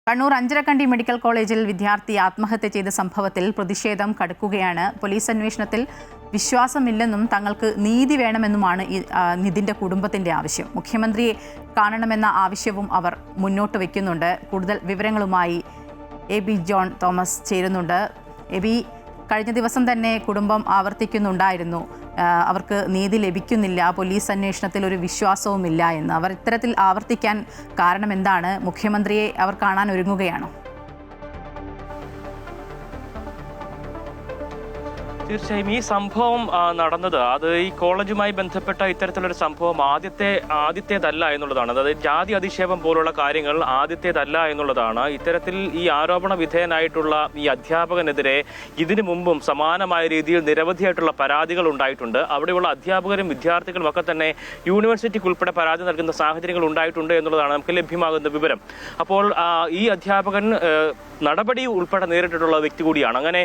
Kannur Anjarakandy medical കോളേജിൽ വിദ്യാർത്ഥി ആത്മഹത്യ ചെയ്ത സംഭവത്തിൽ പ്രതിഷേധം കടുക്കുകയാണ്. പോലീസ് അന്വേഷണത്തിൽ വിശ്വാസമില്ലെന്നും തങ്ങൾക്ക് നീതി വേണമെന്നുമാണ് നിതിൻ്റെ കുടുംബത്തിൻ്റെ ആവശ്യം. മുഖ്യമന്ത്രിയെ കാണണമെന്ന ആവശ്യവും അവർ മുന്നോട്ട് വയ്ക്കുന്നുണ്ട്. കൂടുതൽ വിവരങ്ങളുമായി എബി ജോൺ തോമസ് ചേരുന്നുണ്ട്. എബി, കഴിഞ്ഞ ദിവസം തന്നെ കുടുംബം ആവർത്തിക്കുന്നുണ്ടായിരുന്നു അവർക്ക് നീതി ലഭിക്കുന്നില്ല, പോലീസ് അന്വേഷണത്തിൽ ഒരു വിശ്വാസവുമില്ല എന്ന്. അവർ ഇത്തരത്തിൽ ആവർത്തിക്കാൻ കാരണം എന്താണ്? മുഖ്യമന്ത്രിയെ അവർ കാണാൻ ഒരുങ്ങുകയാണോ? തീർച്ചയായും ഈ സംഭവം നടന്നത് അത് ഈ കോളേജുമായി ബന്ധപ്പെട്ട ഇത്തരത്തിലൊരു സംഭവം ആദ്യത്തേതല്ല എന്നുള്ളതാണ്. അതായത് ജാതി അധിക്ഷേപം പോലുള്ള കാര്യങ്ങൾ ആദ്യത്തേതല്ല എന്നുള്ളതാണ്. ഇത്തരത്തിൽ ഈ ആരോപണ വിധേയനായിട്ടുള്ള ഈ അധ്യാപകനെതിരെ ഇതിനു മുമ്പും സമാനമായ രീതിയിൽ നിരവധിയായിട്ടുള്ള പരാതികൾ ഉണ്ടായിട്ടുണ്ട്. അവിടെയുള്ള അധ്യാപകരും വിദ്യാർത്ഥികളും ഒക്കെ തന്നെ യൂണിവേഴ്സിറ്റിക്ക് ഉൾപ്പെടെ പരാതി നൽകുന്ന സാഹചര്യങ്ങൾ ഉണ്ടായിട്ടുണ്ട് എന്നുള്ളതാണ് നമുക്ക് ലഭ്യമാകുന്ന വിവരം. അപ്പോൾ ഈ അധ്യാപകൻ നടപടി ഉൾപ്പെടെ നേരിട്ടിട്ടുള്ള വ്യക്തി കൂടിയാണ്. അങ്ങനെ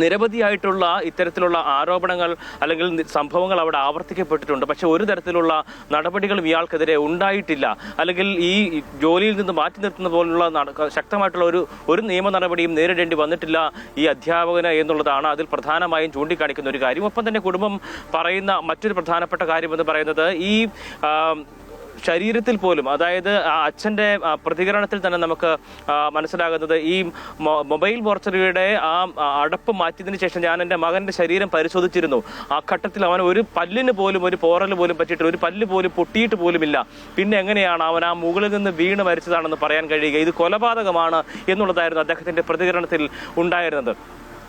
നിരവധിയായിട്ടുള്ള ഇത്തരത്തിലുള്ള ആരോപണങ്ങൾ അല്ലെങ്കിൽ സംഭവങ്ങൾ അവിടെ ആവർത്തിക്കപ്പെട്ടിട്ടുണ്ട്. പക്ഷെ ഒരു തരത്തിലുള്ള നടപടികളും ഇയാൾക്കെതിരെ ഉണ്ടായിട്ടില്ല. അല്ലെങ്കിൽ ഈ ജോലിയിൽ നിന്ന് മാറ്റി നിർത്തുന്ന പോലുള്ള ശക്തമായിട്ടുള്ള ഒരു നിയമ നടപടിയും നേരിടേണ്ടി വന്നിട്ടില്ല ഈ അധ്യാപകന് എന്നുള്ളതാണ് അതിൽ പ്രധാനമായും ചൂണ്ടിക്കാണിക്കുന്ന ഒരു കാര്യം. ഒപ്പം തന്നെ കുടുംബം പറയുന്ന മറ്റൊരു പ്രധാനപ്പെട്ട കാര്യം എന്ന് പറയുന്നത് ഈ ശരീരത്തിൽ പോലും, അതായത് അച്ഛൻ്റെ പ്രതികരണത്തിൽ തന്നെ നമുക്ക് മനസ്സിലാകുന്നത് ഈ മൊബൈൽ മോർച്ചറിയുടെ അടപ്പ് മാറ്റിയതിനു ശേഷം ഞാൻ എൻ്റെ മകൻ്റെ ശരീരം പരിശോധിച്ചിരുന്നു. ആ ഘട്ടത്തിൽ അവൻ ഒരു പല്ലിന് പോലും ഒരു പോറൽ പോലും പറ്റിയിട്ട് ഒരു പല്ല് പോലും പൊട്ടിയിട്ട് പോലുമില്ല. പിന്നെ എങ്ങനെയാണ് അവൻ ആ മുകളിൽ നിന്ന് വീണ് മരിച്ചതാണെന്ന് പറയാൻ കഴിയുക? ഇത് കൊലപാതകമാണ് എന്നുള്ളതായിരുന്നു അദ്ദേഹത്തിൻ്റെ പ്രതികരണത്തിൽ ഉണ്ടായിരുന്നത്.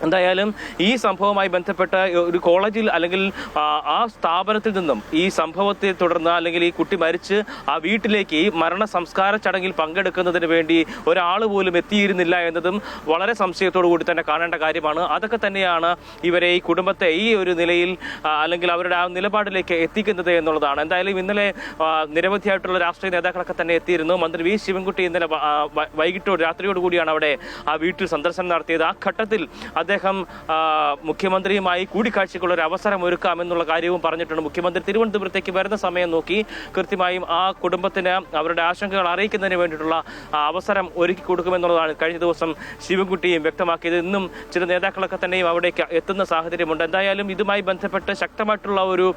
എന്തായാലും ഈ സംഭവവുമായി ബന്ധപ്പെട്ട് ഒരു കോളേജിൽ അല്ലെങ്കിൽ ആ സ്ഥാപനത്തിൽ നിന്നും ഈ സംഭവത്തെ തുടർന്ന് അല്ലെങ്കിൽ ഈ കുട്ടി മരിച്ച് ആ വീട്ടിലേക്ക് ഈ മരണ സംസ്കാര ചടങ്ങിൽ പങ്കെടുക്കുന്നതിന് വേണ്ടി ഒരാൾ പോലും എത്തിയിരുന്നില്ല എന്നതും വളരെ സംശയത്തോടു കൂടി തന്നെ കാണേണ്ട കാര്യമാണ്. അതൊക്കെ തന്നെയാണ് ഇവരെ ഈ കുടുംബത്തെ ഈ ഒരു നിലയിൽ അല്ലെങ്കിൽ അവരുടെ ആ നിലപാടിലേക്ക് എത്തിക്കുന്നത് എന്നുള്ളതാണ്. എന്തായാലും ഇന്നലെ നിരവധിയായിട്ടുള്ള രാഷ്ട്രീയ നേതാക്കളൊക്കെ തന്നെ എത്തിയിരുന്നു. മന്ത്രി വി ശിവൻകുട്ടി ഇന്നലെ രാത്രിയോട് കൂടിയാണ് അവിടെ ആ വീട്ടിൽ സന്ദർശനം നടത്തിയത്. ആ ഘട്ടത്തിൽ അദ്ദേഹം മുഖ്യമന്ത്രിയുമായി കൂടിക്കാഴ്ചയ്ക്കുള്ള ഒരു അവസരം ഒരുക്കാമെന്നുള്ള കാര്യവും പറഞ്ഞിട്ടുണ്ട്. മുഖ്യമന്ത്രി തിരുവനന്തപുരത്തേക്ക് വരുന്ന സമയം നോക്കി കൃത്യമായും ആ കുടുംബത്തിന് അവരുടെ ആശങ്കകൾ അറിയിക്കുന്നതിന് വേണ്ടിയിട്ടുള്ള അവസരം ഒരുക്കി കൊടുക്കുമെന്നുള്ളതാണ് കഴിഞ്ഞ ദിവസം ശിവൻകുട്ടിയും വ്യക്തമാക്കിയത്. ഇന്നും ചില നേതാക്കളൊക്കെ തന്നെയും അവിടേക്ക് എത്തുന്ന സാഹചര്യമുണ്ട്. എന്തായാലും ഇതുമായി ബന്ധപ്പെട്ട് ശക്തമായിട്ടുള്ള ഒരു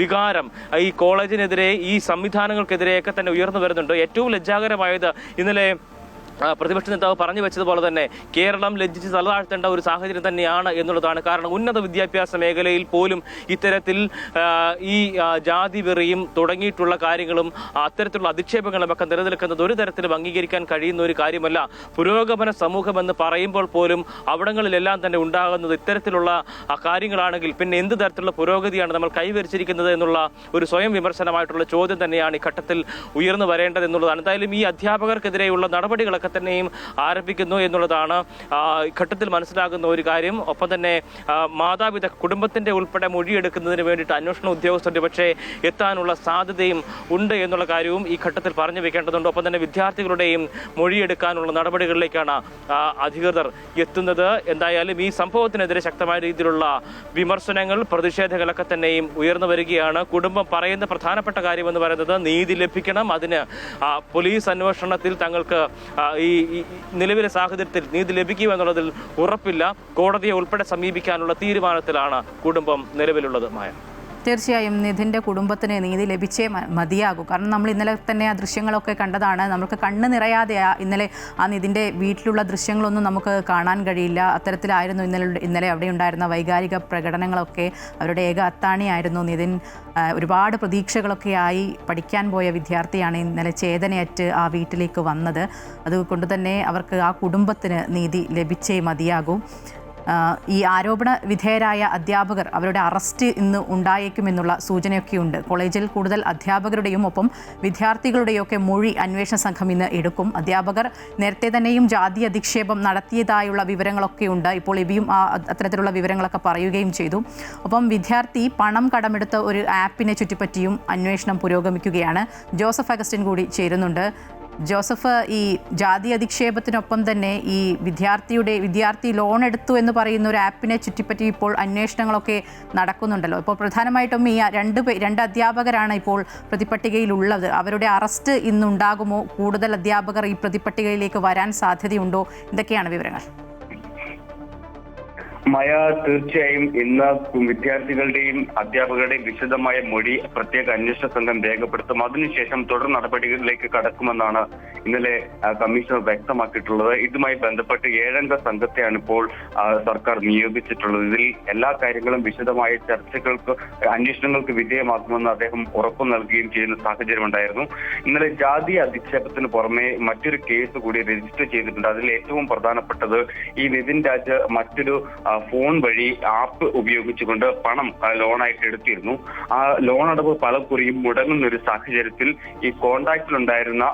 വികാരം ഈ കോളേജിനെതിരെ ഈ സംവിധാനങ്ങൾക്കെതിരെയൊക്കെ തന്നെ ഉയർന്നു വരുന്നുണ്ട്. ഏറ്റവും ലജ്ജാകരമായത് ഇന്നലെ പ്രതിപക്ഷ നേതാവ് പറഞ്ഞു വെച്ചതുപോലെ തന്നെ കേരളം ലജ്ജിച്ച് തലതാഴ്ത്തേണ്ട ഒരു സാഹചര്യം തന്നെയാണ് എന്നുള്ളതാണ്. കാരണം ഉന്നത വിദ്യാഭ്യാസ മേഖലയിൽ പോലും ഇത്തരത്തിൽ ഈ ജാതി വെറിയും തുടങ്ങിയിട്ടുള്ള കാര്യങ്ങളും അത്തരത്തിലുള്ള അധിക്ഷേപങ്ങളും ഒക്കെ നിലനിൽക്കുന്നത് ഒരു തരത്തിലും അംഗീകരിക്കാൻ കഴിയുന്ന ഒരു കാര്യമല്ല. പുരോഗമന സമൂഹമെന്ന് പറയുമ്പോൾ പോലും അവിടങ്ങളിലെല്ലാം തന്നെ ഉണ്ടാകുന്നത് ഇത്തരത്തിലുള്ള കാര്യങ്ങളാണെങ്കിൽ പിന്നെ എന്ത് തരത്തിലുള്ള പുരോഗതിയാണ് നമ്മൾ കൈവരിച്ചിരിക്കുന്നത് എന്നുള്ള ഒരു സ്വയം വിമർശനമായിട്ടുള്ള ചോദ്യം തന്നെയാണ് ഈ ഘട്ടത്തിൽ ഉയർന്നു വരേണ്ടത് എന്നുള്ളതാണ്. എന്തായാലും ഈ അധ്യാപകർക്കെതിരെയുള്ള നടപടികളൊക്കെ തന്നെയും ആരംഭിക്കുന്നു എന്നുള്ളതാണ് ഘട്ടത്തിൽ മനസ്സിലാകുന്ന ഒരു കാര്യം. ഒപ്പം തന്നെ കുടുംബത്തിന്റെ ഉൾപ്പെടെ മൊഴിയെടുക്കുന്നതിന് വേണ്ടിയിട്ട് അന്വേഷണ ഉദ്യോഗസ്ഥരുടെ പക്ഷേ എത്താനുള്ള സാധ്യതയും ഉണ്ട് എന്നുള്ള കാര്യവും ഈ ഘട്ടത്തിൽ പറഞ്ഞു വെക്കേണ്ടതുണ്ട്. ഒപ്പം തന്നെ വിദ്യാർത്ഥികളുടെയും മൊഴിയെടുക്കാനുള്ള നടപടികളിലേക്കാണ് അധികൃതർ എത്തുന്നത്. എന്തായാലും ഈ സംഭവത്തിനെതിരെ ശക്തമായ രീതിയിലുള്ള വിമർശനങ്ങൾ, പ്രതിഷേധങ്ങളൊക്കെ തന്നെയും ഉയർന്നു വരികയാണ്. കുടുംബം പറയുന്ന പ്രധാനപ്പെട്ട കാര്യമെന്ന് പറയുന്നത് നീതി ലഭിക്കണം. അതിന് പോലീസ് അന്വേഷണത്തിൽ തങ്ങൾക്ക് ഈ നിലവിലെ സാഹചര്യത്തിൽ നീതി ലഭിക്കുമെന്നുള്ളതിൽ ഉറപ്പില്ല. കോടതിയെ ഉൾപ്പെടെ സമീപിക്കാനുള്ള തീരുമാനത്തിലാണ് കുടുംബം നിലവിലുള്ളത്. മായ, തീർച്ചയായും നിധിൻ്റെ കുടുംബത്തിന് നീതി ലഭിച്ചേ മതിയാകൂ. കാരണം നമ്മൾ ഇന്നലെ തന്നെ ആ ദൃശ്യങ്ങളൊക്കെ കണ്ടതാണ്. നമുക്ക് കണ്ണ് നിറയാതെ ഇന്നലെ ആ നിധിൻ്റെ വീട്ടിലുള്ള ദൃശ്യങ്ങളൊന്നും നമുക്ക് കാണാൻ കഴിയില്ല. അത്തരത്തിലായിരുന്നു ഇന്നലെ അവിടെ ഉണ്ടായിരുന്ന വൈകാരിക പ്രകടനങ്ങളൊക്കെ. അവരുടെ ഏക അത്താണിയായിരുന്നു നിധിൻ. ഒരുപാട് പ്രതീക്ഷകളൊക്കെയായി പഠിക്കാൻ പോയ വിദ്യാർത്ഥിയാണ് ഇന്നലെ ചേതനയറ്റ് ആ വീട്ടിലേക്ക് വന്നത്. അതുകൊണ്ട് തന്നെ അവർക്ക് ആ കുടുംബത്തിന് നീതി ലഭിച്ചേ മതിയാകൂ. ഈ ആരോപണ വിധേയരായ അധ്യാപകർ അവരുടെ അറസ്റ്റ് ഇന്ന് ഉണ്ടായേക്കുമെന്നുള്ള സൂചനയൊക്കെയുണ്ട്. കോളേജിൽ കൂടുതൽ അധ്യാപകരുടെയും ഒപ്പം വിദ്യാർത്ഥികളുടെയൊക്കെ മൊഴി അന്വേഷണ സംഘം ഇന്ന് എടുക്കും. അധ്യാപകർ നേരത്തെ തന്നെയും ജാതി അധിക്ഷേപം നടത്തിയതായുള്ള വിവരങ്ങളൊക്കെയുണ്ട്. ഇപ്പോൾ ഇവയും അത്തരത്തിലുള്ള വിവരങ്ങളൊക്കെ പറയുകയും ചെയ്തു. ഒപ്പം വിദ്യാർത്ഥി പണം കടമെടുത്ത ഒരു ആപ്പിനെ ചുറ്റിപ്പറ്റിയും അന്വേഷണം പുരോഗമിക്കുകയാണ്. ജോസഫ് അഗസ്റ്റിൻ കൂടി ചേരുന്നുണ്ട്. ജോസഫ്, ഈ ജാതി അധിക്ഷേപത്തിനൊപ്പം തന്നെ ഈ വിദ്യാർത്ഥി ലോൺ എടുത്തു എന്ന് പറയുന്ന ഒരു ആപ്പിനെ ചുറ്റിപ്പറ്റി ഇപ്പോൾ അന്വേഷണങ്ങളൊക്കെ നടക്കുന്നുണ്ടല്ലോ. ഇപ്പോൾ പ്രധാനമായിട്ടും ഈ രണ്ട് അധ്യാപകരാണ് ഇപ്പോൾ പ്രതിപട്ടികയിലുള്ളത്. അവരുടെ അറസ്റ്റ് ഇന്നുണ്ടാകുമോ? കൂടുതൽ അധ്യാപകർ ഈ പ്രതിപട്ടികയിലേക്ക് വരാൻ സാധ്യതയുണ്ടോ? എന്തൊക്കെയാണ് വിവരങ്ങൾ? മയ, തീർച്ചയായും ഇന്ന് വിദ്യാർത്ഥികളുടെയും അധ്യാപകരുടെയും വിശദമായ മൊഴി പ്രത്യേക അന്വേഷണ സംഘം രേഖപ്പെടുത്തും. അതിനുശേഷം തുടർ നടപടികളിലേക്ക് കടക്കുമെന്നാണ് ഇന്നലെ കമ്മീഷണർ വ്യക്തമാക്കിയിട്ടുള്ളത്. ഇതുമായി ബന്ധപ്പെട്ട് 7 അംഗ സംഘത്തെയാണ് ഇപ്പോൾ സർക്കാർ നിയോഗിച്ചിട്ടുള്ളത്. ഇതിൽ എല്ലാ കാര്യങ്ങളും വിശദമായ ചർച്ചകൾക്ക്, അന്വേഷണങ്ങൾക്ക് വിധേയമാക്കുമെന്ന് അദ്ദേഹം ഉറപ്പു നൽകുകയും ചെയ്യുന്ന സാഹചര്യമുണ്ടായിരുന്നു. ഇന്നലെ ജാതി അധിക്ഷേപത്തിന് പുറമെ മറ്റൊരു കേസ് കൂടി രജിസ്റ്റർ ചെയ്തിട്ടുണ്ട്. അതിൽ ഏറ്റവും പ്രധാനപ്പെട്ടത് ഈ നിതിൻ രാജ് മറ്റൊരു ഫോൺ വഴി ആപ്പ് ഉപയോഗിച്ചുകൊണ്ട് പണം ലോണായിട്ട് എടുത്തിരുന്നു. ആ ലോൺ അടവ് പലകുറിയും മുടങ്ങുന്ന ഒരു സാഹചര്യത്തിൽ ഈ കോണ്ടാക്റ്റിലുണ്ടായിരുന്ന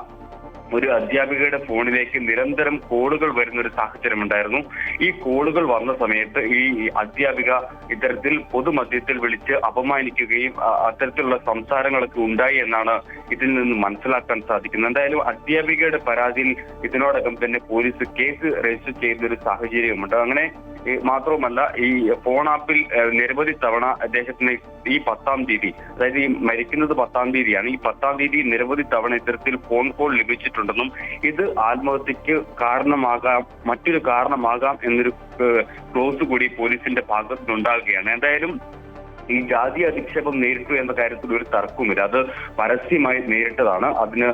ഒരു അധ്യാപികയുടെ ഫോണിലേക്ക് നിരന്തരം കോളുകൾ വരുന്ന ഒരു സാഹചര്യം ഉണ്ടായിരുന്നു. ഈ കോളുകൾ വന്ന സമയത്ത് ഈ അധ്യാപിക ഇത്തരത്തിൽ പൊതുമധ്യത്തിൽ വിളിച്ച് അപമാനിക്കുകയും അത്തരത്തിലുള്ള സംസാരങ്ങളൊക്കെ ഉണ്ടായി എന്നാണ് ഇതിൽ നിന്ന് മനസ്സിലാക്കാൻ സാധിക്കുന്നത്. എന്തായാലും അധ്യാപികയുടെ പരാതിയിൽ ഇതിനോടകം തന്നെ പോലീസ് കേസ് രജിസ്റ്റർ ചെയ്യുന്ന ഒരു സാഹചര്യമുണ്ട്. അങ്ങനെ മാത്രവുമല്ല, ഈ ഫോൺ ആപ്പിൽ നിരവധി തവണ അദ്ദേഹത്തിന് ഈ 10-ാം തീയതി, അതായത് ഈ മരിക്കുന്നത് 10-ാം തീയതിയാണ്, ഈ 10-ാം തീയതി നിരവധി തവണ ഇത്തരത്തിൽ ഫോൺ കോൾ ലഭിച്ചിട്ടുണ്ടെന്നും ഇത് ആത്മഹത്യക്ക് മറ്റൊരു കാരണമാകാം എന്നൊരു ക്ലോസ് കൂടി പോലീസിന്റെ ഭാഗത്തുനിന്നുണ്ടാകുകയാണ്. എന്തായാലും ഈ ജാതി അധിക്ഷേപം നേരിട്ടു എന്ന കാര്യത്തിൽ ഒരു തർക്കവുമില്ല. അത് പരസ്യമായി നേരിട്ടതാണ്. അതിന്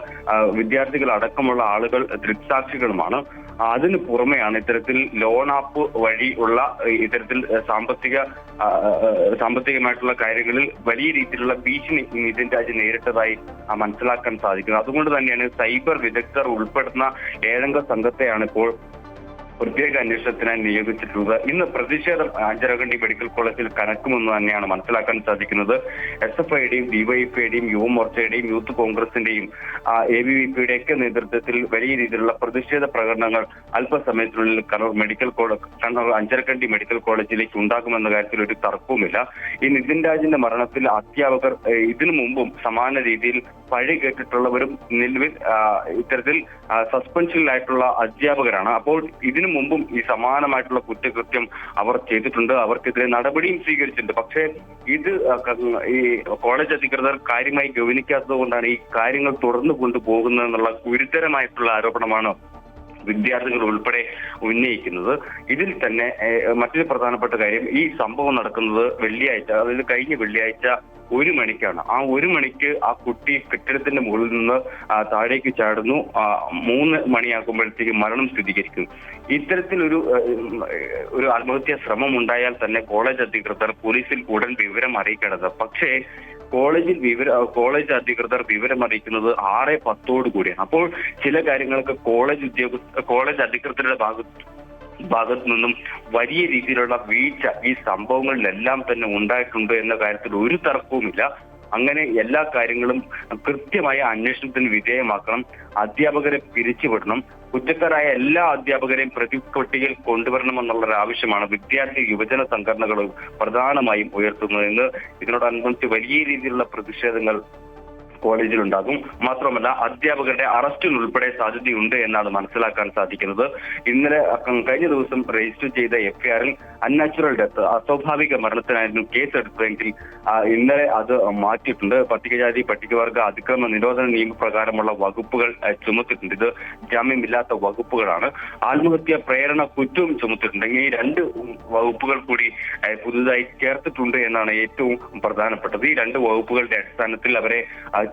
വിദ്യാർത്ഥികൾ അടക്കമുള്ള ആളുകൾ ദൃക്സാക്ഷികളുമാണ്. അതിന് പുറമെയാണ് ഇത്തരത്തിൽ ലോൺ ആപ്പ് വഴി ഉള്ള ഇത്തരത്തിൽ സാമ്പത്തികമായിട്ടുള്ള കാര്യങ്ങളിൽ വലിയ രീതിയിലുള്ള ഭീഷണി നിതിൻ രാജ് നേരിട്ടതായി മനസ്സിലാക്കാൻ സാധിക്കുന്നത്. അതുകൊണ്ട് തന്നെയാണ് സൈബർ വിദഗ്ധർ ഉൾപ്പെടുന്ന 7 അംഗ സംഘത്തെയാണ് ഇപ്പോൾ പ്രത്യേക അന്വേഷണത്തിനായി നിയോഗിച്ചിട്ടുള്ളത്. ഇന്ന് പ്രതിഷേധം അഞ്ചരക്കണ്ടി മെഡിക്കൽ കോളേജിൽ കനക്കുമെന്ന് തന്നെയാണ് മനസ്സിലാക്കാൻ സാധിക്കുന്നത്. SFIയുടെയും DYFIയുടെയും യുവമോർച്ചയുടെയും യൂത്ത് കോൺഗ്രസിന്റെയും ABVPയുടെ ഒക്കെ നേതൃത്വത്തിൽ വലിയ രീതിയിലുള്ള പ്രതിഷേധ പ്രകടനങ്ങൾ അല്പസമയത്തിനുള്ളിൽ കണ്ണൂർ അഞ്ചരക്കണ്ടി മെഡിക്കൽ കോളേജിലേക്ക് ഉണ്ടാകുമെന്ന കാര്യത്തിൽ ഒരു തർക്കവുമില്ല. ഈ നിതിൻ രാജിന്റെ മരണത്തിൽ അധ്യാപകർ ഇതിനു മുമ്പും സമാന രീതിയിൽ പഴി കേട്ടിട്ടുള്ളവരും നിലവിൽ ഇത്തരത്തിൽ സസ്പെൻഷനിലായിട്ടുള്ള അധ്യാപകരാണ്. അപ്പോൾ ഇതിനു മുമ്പും ഈ സമാനമായിട്ടുള്ള കുറ്റകൃത്യം അവർ ചെയ്തിട്ടുണ്ട്. അവർക്കെതിരെ നടപടിയും സ്വീകരിച്ചിട്ടുണ്ട്. പക്ഷേ ഇത് ഈ കോളേജ് അധികൃതർ കാര്യമായി ഗൗനിക്കാത്തത് കൊണ്ടാണ് ഈ കാര്യങ്ങൾ തുടർന്നു കൊണ്ടുപോകുന്നതെന്നുള്ള ഗുരുതരമായിട്ടുള്ള ആരോപണമാണ് വിദ്യാർത്ഥികൾ ഉൾപ്പെടെ ഉന്നയിക്കുന്നത്. ഇതിൽ തന്നെ മറ്റൊരു പ്രധാനപ്പെട്ട കാര്യം, ഈ സംഭവം നടക്കുന്നത് വെള്ളിയാഴ്ച, അതായത് കഴിഞ്ഞ വെള്ളിയാഴ്ച 1 മണിക്കാണ്. ആ 1 മണിക്ക് ആ കുട്ടി കെട്ടിടത്തിന്റെ മുകളിൽ നിന്ന് താഴേക്ക് ചാടുന്നു. 3 മണിയാകുമ്പോഴത്തേക്ക് മരണം സ്ഥിരീകരിക്കും. ഇത്തരത്തിലൊരു ആത്മഹത്യാ ശ്രമം ഉണ്ടായാൽ തന്നെ കോളേജ് അധികൃതർ പോലീസിൽ ഉടൻ വിവരം അറിയിക്കേണ്ടത്. പക്ഷേ കോളേജ് അധികൃതർ വിവരം അറിയിക്കുന്നത് 6:10 കൂടിയാണ്. അപ്പോൾ ചില കാര്യങ്ങൾക്ക് കോളേജ് അധികൃതരുടെ ഭാഗത്തു നിന്നും വലിയ രീതിയിലുള്ള വീഴ്ച ഈ സംഭവങ്ങളിലെല്ലാം തന്നെ ഉണ്ടായിട്ടുണ്ട് എന്ന കാര്യത്തിൽ ഒരു തർക്കവുമില്ല. അങ്ങനെ എല്ലാ കാര്യങ്ങളും കൃത്യമായ അന്വേഷണത്തിന് വിധേയമാക്കണം. അധ്യാപകരെ പിരിച്ചുവിടണം. കുറ്റക്കാരായ എല്ലാ അധ്യാപകരെയും പ്രതിപട്ടികയിൽ കൊണ്ടുവരണമെന്നുള്ള ആവശ്യമാണ് വിദ്യാർത്ഥി യുവജന സംഘടനകൾ പ്രധാനമായും ഉയർത്തുന്നത്. ഇതിനോടനുബന്ധിച്ച് വലിയ രീതിയിലുള്ള പ്രതിഷേധങ്ങൾ കോളേജിലുണ്ടാകും. മാത്രമല്ല, അധ്യാപകരുടെ അറസ്റ്റിനുൾപ്പെടെ സാധ്യതയുണ്ട് എന്നാണ് മനസ്സിലാക്കാൻ സാധിക്കുന്നത്. ഇന്നലെ കഴിഞ്ഞ ദിവസം രജിസ്റ്റർ ചെയ്ത FIRൽ അൺനാച്ചുറൽ ഡെത്ത്, അസ്വാഭാവിക മരണത്തിനായിരുന്നു കേസെടുത്തതെങ്കിൽ ഇന്നലെ അത് മാറ്റിയിട്ടുണ്ട്. പട്ടികജാതി പട്ടികവർഗ അതിക്രമ നിരോധന നിയമപ്രകാരമുള്ള വകുപ്പുകൾ ചുമത്തിയിട്ടുണ്ട്. ഇത് ജാമ്യമില്ലാത്ത വകുപ്പുകളാണ്. ആത്മഹത്യ പ്രേരണ കുറ്റവും ചുമത്തിയിട്ടുണ്ട്. ഈ 2 വകുപ്പുകൾ കൂടി പുതുതായി ചേർത്തിട്ടുണ്ട് എന്നാണ് ഏറ്റവും പ്രധാനപ്പെട്ടത്. ഈ 2 വകുപ്പുകളുടെ അടിസ്ഥാനത്തിൽ അവരെ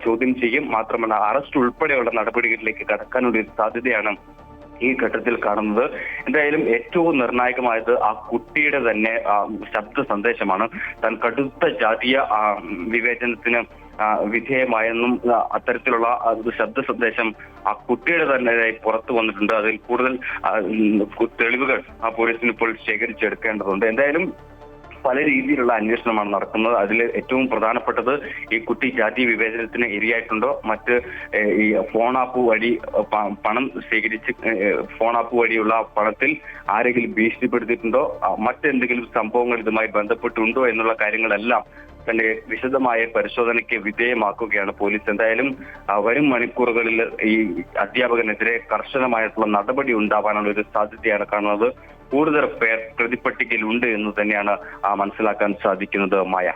ചോദ്യം ചെയ്യും. മാത്രമല്ല, അറസ്റ്റ് ഉൾപ്പെടെയുള്ള നടപടികളിലേക്ക് കടക്കാനുള്ള ഒരു സാധ്യതയാണ് ഈ ഘട്ടത്തിൽ കാണുന്നത്. എന്തായാലും ഏറ്റവും നിർണായകമായത് ആ കുട്ടിയുടെ തന്നെ ശബ്ദ സന്ദേശമാണ്. താൻ കടുത്ത ജാതീയ വിവേചനത്തിന് വിധേയമായെന്നും അത്തരത്തിലുള്ള ശബ്ദ സന്ദേശം ആ കുട്ടിയുടെ തന്നെ പുറത്തു വന്നിട്ടുണ്ട്. അതിൽ കൂടുതൽ തെളിവുകൾ പോലീസിന് ഇപ്പോൾ ശേഖരിച്ചെടുക്കേണ്ടതുണ്ട്. എന്തായാലും പല രീതിയിലുള്ള അന്വേഷണമാണ് നടക്കുന്നത്. അതിൽ ഏറ്റവും പ്രധാനപ്പെട്ടത് ഈ കുട്ടി ജാതി വിവേചനത്തിന് ഇരയായിട്ടുണ്ടോ, മറ്റ് ഈ ഫോൺ ആപ്പ് വഴി പണം സ്വീകരിച്ച് ഫോൺ ആപ്പ് വഴിയുള്ള പണത്തിൽ ആരെങ്കിലും ഭീഷണിപ്പെടുത്തിയിട്ടുണ്ടോ, മറ്റെന്തെങ്കിലും സംഭവങ്ങൾ ഇതുമായി ബന്ധപ്പെട്ടുണ്ടോ എന്നുള്ള കാര്യങ്ങളെല്ലാം തന്നെ വിശദമായ പരിശോധനയ്ക്ക് വിധേയമാക്കുകയാണ് പോലീസ്. എന്തായാലും വരും മണിക്കൂറുകളിൽ ഈ അധ്യാപകനെതിരെ കർശനമായിട്ടുള്ള നടപടി ഉണ്ടാവാനുള്ള ഒരു സാധ്യതയാണ് കാണുന്നത്. കൂടുതൽ പേർ പ്രതിപട്ടികയിൽ ഉണ്ട് എന്ന് തന്നെയാണ് മനസ്സിലാക്കാൻ സാധിക്കുന്നത്. മായ.